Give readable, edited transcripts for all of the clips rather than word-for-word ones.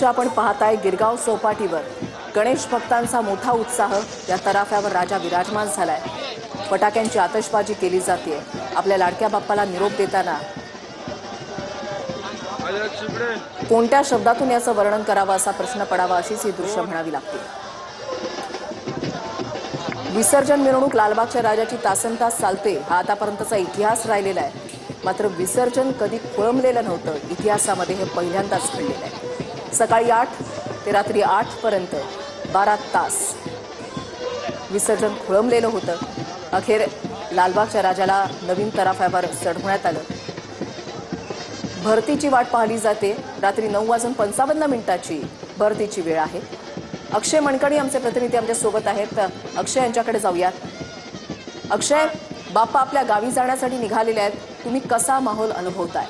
दृश्य आपण पाहताय गिरगाव चौपाटीवर गणेश भक्तांचा मोठा उत्साह। या तराफ्यावर राजा विराजमान झालाय। फटाक्यांची आतषबाजी केली जाते। आपल्या लाडक्या बाप्पाला निरोप देताना कोणत्या शब्दातून याचं वर्णन करावं असा प्रश्न पडावा, अशीच ही दृश्य म्हणावी लागतील। विसर्जन मिरवणूक लालबागच्या राजाची तासनतास चालते, हा आतापर्यंतचा इतिहास राहिलेला आहे। मात्र विसर्जन कधी खोळंबलेलं नव्हतं, इतिहासामध्ये हे पहिल्यांदाच घडलेलं आहे। सकाळी 8 ते रात्री 8 पर्यंत 12 तास विसर्जन खोळंबलेलं होतं। अखेर लालबागच्या राजाला नवीन तराफ्यावर चढवण्यात आलं। भरतीची वाट पाहिली जाते। रात्री 9:55 भरतीची वेळ आहे। अक्षय मणकणी आमचे प्रतिनिधी आमच्या सोबत आहेत। अक्षय यांच्याकडे जाऊयात। अक्षय, बाप्पा आपल्या गावी जाण्यासाठी निघालेले आहेत, तुम्ही कसा माहोल अनुभवताय?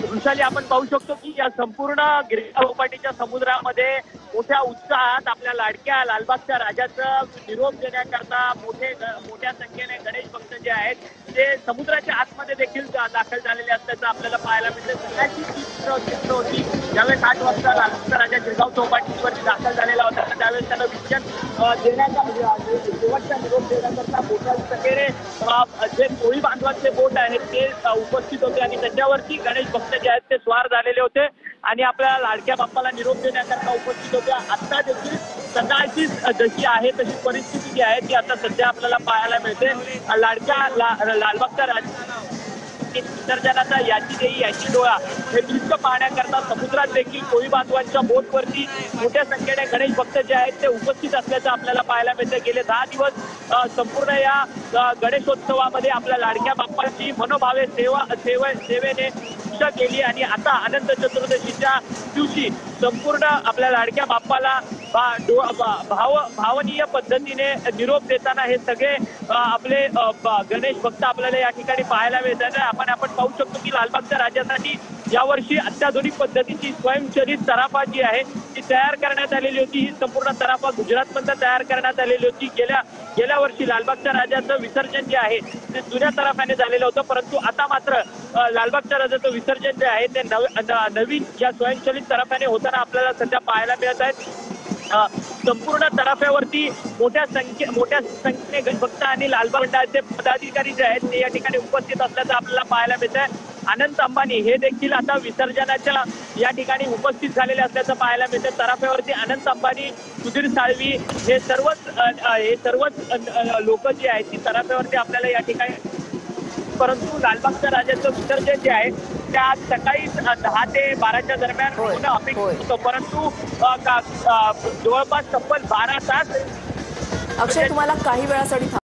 वृषाली, आपण पाहू शकतो की या संपूर्ण गिरगाव चौपाटीच्या समुद्रामध्ये मोठ्या उत्साहात आपल्या लाडक्या लालबागच्या राजाचं निरोप देण्याकरता मोठ्या संख्येने गणेश भक्त जे आहेत ते समुद्राच्या आतमध्ये देखील दाखल झालेले असल्याचं आपल्याला पाहायला मिळते। सगळ्याची चित्र होती ज्यावेळेस 8 वाजता लालबागचा राजा गिरगाव चौपाटीवरती दाखल झालेला होता, त्यावेळेस त्याला विजन देण्याचा शेवटचा निरोप देण्याकरता मोठ्या संख्येने जे कोळी बांधवांचे बोट आहेत ते उपस्थित होते आणि त्याच्यावरती गणेश भक्त जे आहेत ते स्वार झालेले होते आणि आपल्या लाडक्या बाप्पाला निरोप देण्याकरता उपस्थित होते। आता देखील सकाळची जशी आहे तशी परिस्थिती जी आहे ती आता सध्या आपल्याला पाहायला मिळते। लाडक्या लालबागचा राजा विसर्जनाचा याची डोळा हे दृश्य पाहण्याकरता समुद्रात देखील कोळी बांधवांच्या बोटवरती मोठ्या संख्येने गणेश भक्त जे आहेत ते उपस्थित असल्याचं आपल्याला पाहायला मिळते। गेले 10 दिवस संपूर्ण या गणेशोत्सवामध्ये आपल्या लाडक्या बाप्पाची मनोभावे सेवेने पूजा केली आणि आता अनंत चतुर्दशीच्या दिवशी संपूर्ण आपल्या लाडक्या बाप्पाला भावनीय पद्धतीने निरोप देताना हे सगळे आपले गणेश भक्त आपल्याला या ठिकाणी पाहायला मिळतात। आपण पाहू शकतो की लालबागच्या राजासाठी यावर्षी अत्याधुनिक पद्धतीची स्वयंचलित तराफा जी आहे ती तयार करण्यात आलेली होती। ही संपूर्ण तराफा गुजरातमध्ये तयार करण्यात आलेली होती। गेल्या वर्षी लालबागच्या राजाचं विसर्जन जे आहे ते जुन्या तराफ्याने झालेलं होतं, परंतु आता मात्र लालबागच्या राजाचं विसर्जन जे आहे ते नवीन या स्वयंचलित तराफ्याने होताना आपल्याला सध्या पाहायला मिळत आहे। संपूर्ण तराफ्यावरती मोठ्या संख्येने गणभक्त आणि लालबाग मंडळाचे पदाधिकारी जे आहेत ते या ठिकाणी उपस्थित असल्याचं आपल्याला पाहायला मिळत आहे। अनंत अंबानी हे देखील आता विसर्जनाच्या या ठिकाणी उपस्थित झालेले असल्याचं पाहायला मिळतं। तराफ्यावरती अनंत अंबानी, सुधीर साळवी हे सर्वच लोक जे आहेत ती तराफ्यावरती आपल्याला या ठिकाणी, परंतु लालबागच्या राजाचं विसर्जन जे आहे त्या सकाळी 10 ते 12च्या दरम्यान होणं अपेक्षित होतं, परंतु जवळपास तब्बल 12 तास। अक्षय, तुम्हाला काही वेळासाठी